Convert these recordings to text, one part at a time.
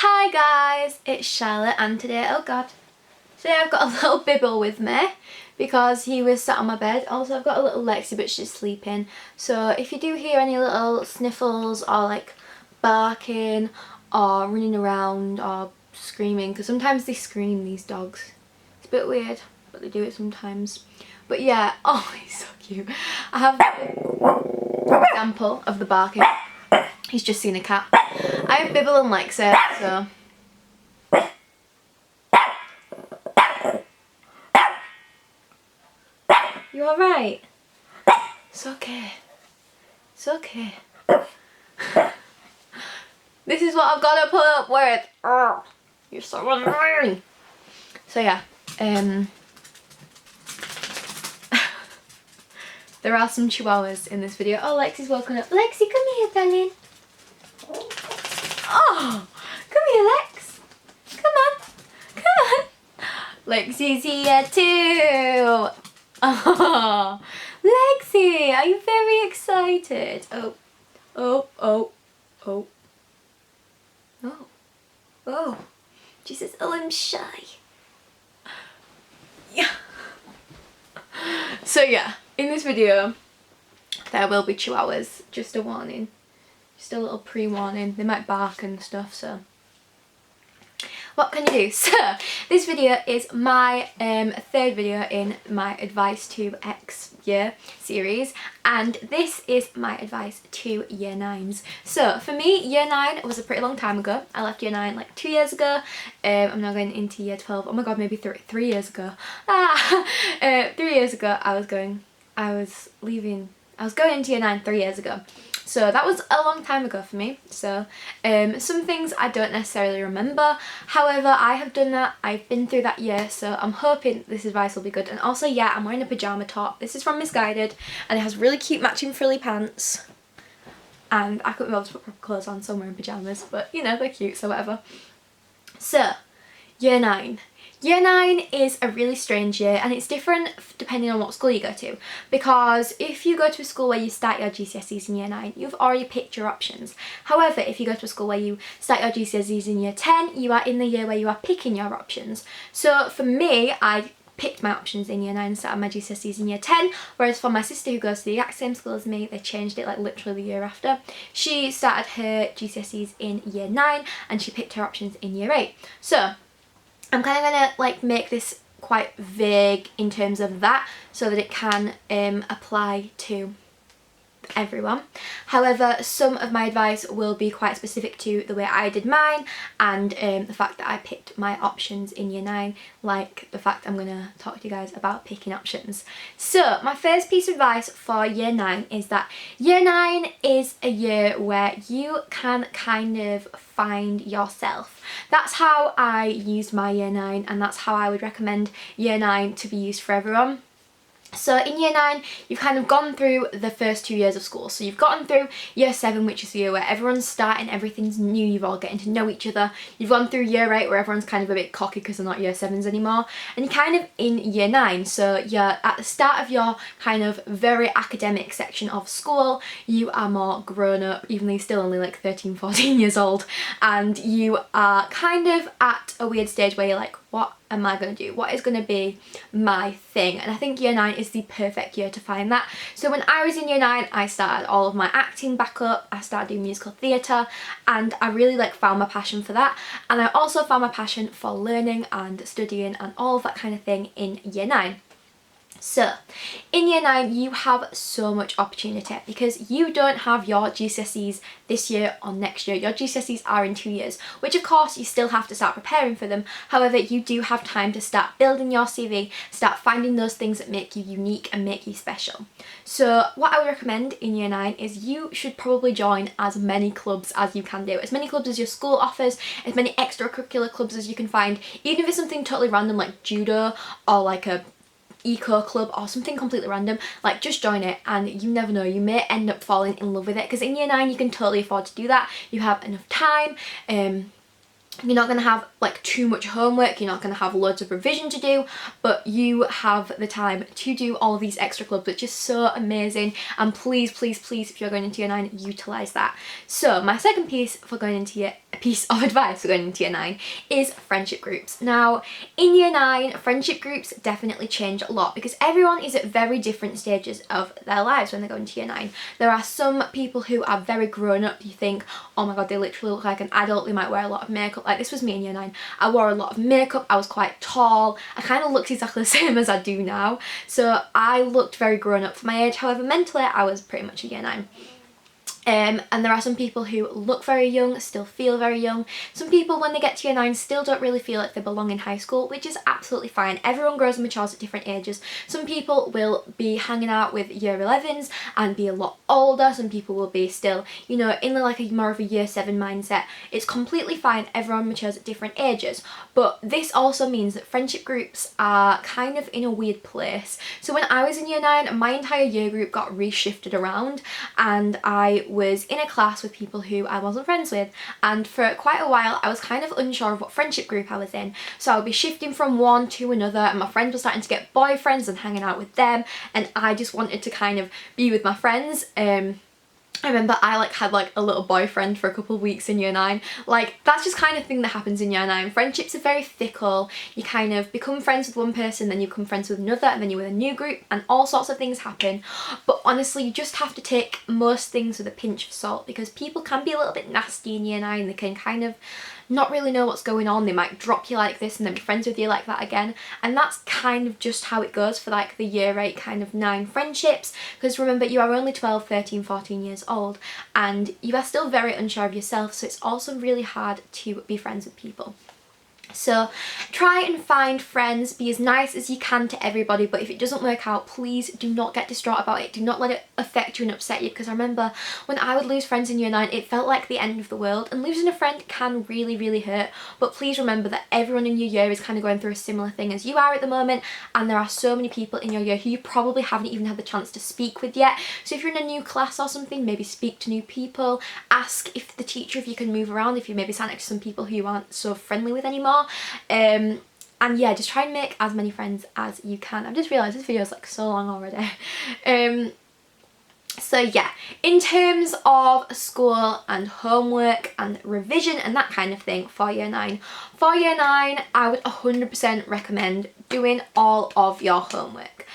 Hi guys, it's Charlotte and today, oh god, today I've got a little Bibble with me because he was sat on my bed. Also I've got a little Lexi but she's sleeping. So if you do hear any little sniffles or like barking or running around or screaming, because sometimes they scream, these dogs. It's a bit weird but they do it sometimes. But yeah, oh he's so cute. I have an example of the barking. He's just seen a cat. I have Bibble and Lexi, so... You alright? It's okay. It's okay. This is what I've got to put up with. Oh, you're so annoying. So yeah, there are some chihuahuas in this video. Oh, Lexi's woken up. Lexi, come here, darling. Oh, come here, Lex. Come on. Come on. Lexi's here too. Oh, Lexi, are you very excited? Oh, oh, oh, oh. Oh, oh. She says, oh, I'm shy. Yeah. So yeah, in this video, there will be chihuahuas. Just a warning. Just a little pre-warning. They might bark and stuff, so what can you do? So this video is my third video in my advice to X year series, and this is my advice to year 9s. So for me, year 9 was a pretty long time ago. I left year 9 like 2 years ago. I'm now going into year 12. Oh my god, maybe 3 years ago. 3 years ago I was going into year 9 3 years ago. So that was a long time ago for me. So some things I don't necessarily remember. However, I have done that. I've been through that year, so I'm hoping this advice will be good. And also, yeah, I'm wearing a pyjama top. This is from Misguided and it has really cute matching frilly pants. And I couldn't be able to put proper clothes on, so I'm wearing pyjamas. But, you know, they're cute, so whatever. So, year 9. Year 9 is a really strange year, and it's different depending on what school you go to, because if you go to a school where you start your GCSEs in year 9, you've already picked your options. However, if you go to a school where you start your GCSEs in year 10, you are in the year where you are picking your options. So for me, I picked my options in year 9 and started my GCSEs in year 10, whereas for my sister who goes to the exact same school as me, they changed it like literally the year after. She started her GCSEs in year 9 and she picked her options in year 8. So I'm kind of going to like make this quite vague in terms of that so that it can apply to everyone. However, some of my advice will be quite specific to the way I did mine and the fact that I picked my options in year 9, like the fact I'm going to talk to you guys about picking options. So my first piece of advice for year 9 is that year 9 is a year where you can kind of find yourself. That's how I used my year 9, and that's how I would recommend year 9 to be used for everyone. So in year 9, you've kind of gone through the first 2 years of school. So you've gotten through year 7, which is the year where everyone's starting, everything's new, you've all getting to know each other. You've gone through year 8 where everyone's kind of a bit cocky because they're not year 7s anymore. And you're kind of in year 9. So you're at the start of your kind of very academic section of school. You are more grown up, even though you're still only like 13, 14 years old. And you are kind of at a weird stage where you're like, what am I going to do? What is going to be my thing? And I think year 9 is the perfect year to find that. So when I was in year 9, I started all of my acting back up. I started doing musical theatre and I really like found my passion for that. And I also found my passion for learning and studying and all of that kind of thing in year 9. So, in year 9 you have so much opportunity because you don't have your GCSEs this year or next year. Your GCSEs are in 2 years, which of course you still have to start preparing for them. However, you do have time to start building your CV, start finding those things that make you unique and make you special. So what I would recommend in year 9 is you should probably join as many clubs as you can do. As many clubs as your school offers, as many extracurricular clubs as you can find, even if it's something totally random like judo or like a eco club or something completely random. Like, just join it and you never know, you may end up falling in love with it, because in year 9 you can totally afford to do that. You have enough time, You're not going to have like too much homework, you're not going to have loads of revision to do, but you have the time to do all of these extra clubs, which is so amazing. And please, please, please, if you're going into year 9, utilise that. So my second piece of advice for going into year 9 is friendship groups. Now in year 9, friendship groups definitely change a lot because everyone is at very different stages of their lives when they go into year 9. There are some people who are very grown up, you think, oh my god, they literally look like an adult, they might wear a lot of makeup. Like this was me in year 9. I wore a lot of makeup, I was quite tall, I kind of looked exactly the same as I do now, so I looked very grown up for my age. However, mentally I was pretty much a year 9. And there are some people who look very young, still feel very young. Some people when they get to year 9 still don't really feel like they belong in high school, which is absolutely fine. Everyone grows and matures at different ages. Some people will be hanging out with year 11s and be a lot older. Some people will be still, you know, in like a more of a year 7 mindset. It's completely fine, everyone matures at different ages. But this also means that friendship groups are kind of in a weird place. So when I was in year 9, my entire year group got reshifted around and I was in a class with people who I wasn't friends with, and for quite a while I was kind of unsure of what friendship group I was in. So I would be shifting from one to another and my friends were starting to get boyfriends and hanging out with them, and I just wanted to kind of be with my friends. I remember I like had like a little boyfriend for a couple of weeks in year 9. Like that's just kind of thing that happens in year 9. Friendships are very fickle. You kind of become friends with one person, then you become friends with another, and then you're with a new group, and all sorts of things happen. But honestly, you just have to take most things with a pinch of salt because people can be a little bit nasty in year 9. They can kind of not really know what's going on. They might drop you like this and then be friends with you like that again, and that's kind of just how it goes for like the year 8 kind of 9 friendships, because remember, you are only 12, 13, 14 years old and you are still very unsure of yourself, so it's also really hard to be friends with people. So try and find friends, be as nice as you can to everybody, but if it doesn't work out, please do not get distraught about it. Do not let it affect you and upset you, because I remember when I would lose friends in year 9, it felt like the end of the world, and losing a friend can really, really hurt. But please remember that everyone in your year is kind of going through a similar thing as you are at the moment, and there are so many people in your year who you probably haven't even had the chance to speak with yet. So if you're in a new class or something, maybe speak to new people, ask if the teacher if you can move around, if you maybe stand next to some people who you aren't so friendly with anymore. And yeah, just try and make as many friends as you can. I've just realised this video is like so long already. So yeah, in terms of school and homework and revision and that kind of thing for year 9, I would 100% recommend doing all of your homework.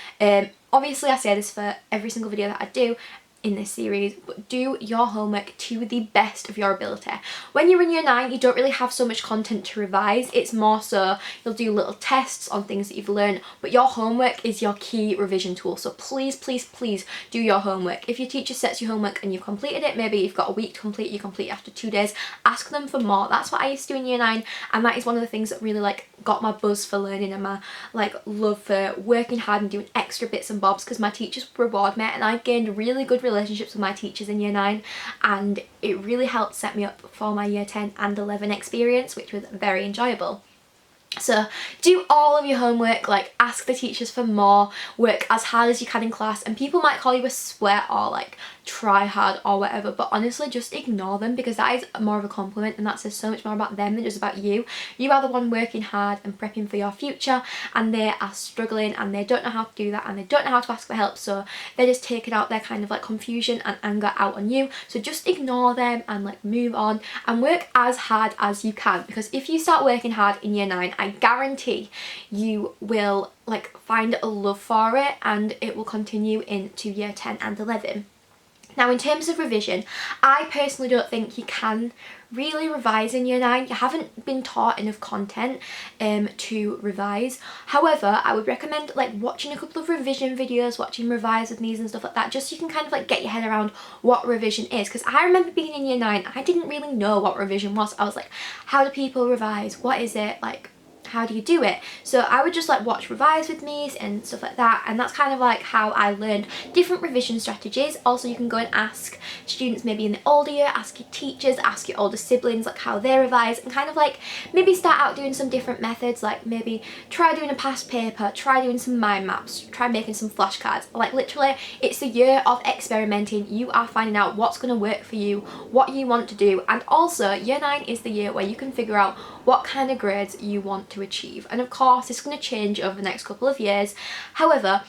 Obviously I say this for every single video that I do in this series, but do your homework to the best of your ability. When you're in year 9, you don't really have so much content to revise. It's more so you'll do little tests on things that you've learned, but your homework is your key revision tool. So please, please, please do your homework. If your teacher sets you homework and you've completed it, maybe you've got a week to complete, you complete it after 2 days, ask them for more. That's what I used to do in year 9, and that is one of the things that really like got my buzz for learning and my like love for working hard and doing extra bits and bobs, because my teachers reward me, and I gained really good relationships with my teachers in year 9, and it really helped set me up for my year 10 and 11 experience, which was very enjoyable. So do all of your homework, like ask the teachers for more, work as hard as you can in class, and people might call you a sweat or like try hard or whatever, but honestly just ignore them, because that is more of a compliment and that says so much more about them than just about you. You are the one working hard and prepping for your future, and they are struggling and they don't know how to do that and they don't know how to ask for help, so they're just taking out their kind of like confusion and anger out on you. So just ignore them and like move on and work as hard as you can, because if you start working hard in year 9, I guarantee you will like find a love for it and it will continue into year 10 and 11. Now in terms of revision, I personally don't think you can really revise in year 9. You haven't been taught enough content to revise. However, I would recommend like watching a couple of revision videos, watching Revise with Me's and stuff like that, just so you can kind of like get your head around what revision is, because I remember being in year 9, I didn't really know what revision was. I was like, how do people revise? What is it? Like, how do you do it? So I would just like watch revise with me and stuff like that, and that's kind of like how I learned different revision strategies. Also, you can go and ask students maybe in the older year, ask your teachers, ask your older siblings like how they revise, and kind of like maybe start out doing some different methods, like maybe try doing a past paper, try doing some mind maps, try making some flashcards. Like literally, it's the year of experimenting. You are finding out what's going to work for you, what you want to do, and also year 9 is the year where you can figure out what kind of grades you want to achieve. And of course, it's going to change over the next couple of years. However,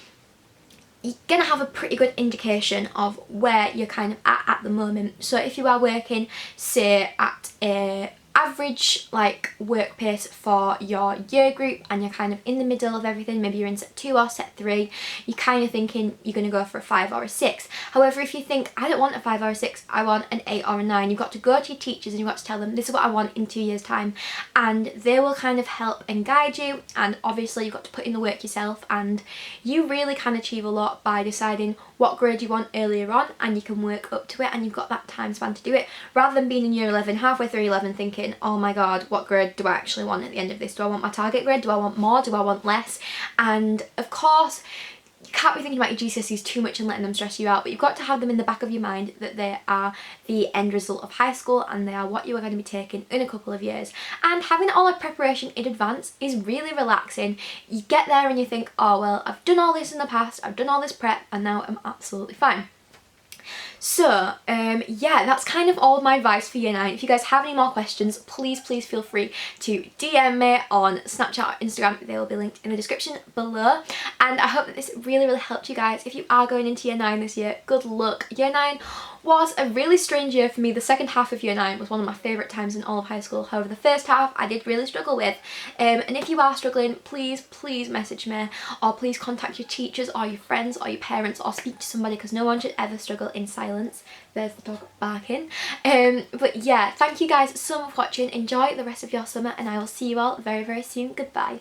you're going to have a pretty good indication of where you're kind of at the moment. So if you are working, say, at a average like work pace for your year group and you're kind of in the middle of everything, maybe you're in set 2 or set 3, you're kind of thinking you're going to go for a 5 or a 6. However, if you think I don't want a 5 or a 6, I want an 8 or a 9, you've got to go to your teachers and you've got to tell them this is what I want in 2 years time, and they will kind of help and guide you. And obviously you've got to put in the work yourself, and you really can achieve a lot by deciding what grade you want earlier on, and you can work up to it, and you've got that time span to do it, rather than being in year 11 halfway through 11 thinking, oh my god, what grade do I actually want at the end of this? Do I want my target grade? Do I want more? Do I want less? And of course, you can't be thinking about your GCSEs too much and letting them stress you out, but you've got to have them in the back of your mind that they are the end result of high school and they are what you are going to be taking in a couple of years. And having all that preparation in advance is really relaxing. You get there and you think, oh well, I've done all this in the past, I've done all this prep, and now I'm absolutely fine. So yeah, that's kind of all my advice for year 9. If you guys have any more questions, please feel free to DM me on Snapchat or Instagram. They will be linked in the description below. And I hope that this really helped you guys. If you are going into year 9 this year, good luck. Year 9 was a really strange year for me. The second half of year 9 was one of my favourite times in all of high school. However, the first half I did really struggle with. And if you are struggling, please message me, or please contact your teachers or your friends or your parents, or speak to somebody, because no one should ever struggle in silence. There's the dog barking. But yeah, thank you guys so much for watching. Enjoy the rest of your summer, and I will see you all very soon. Goodbye.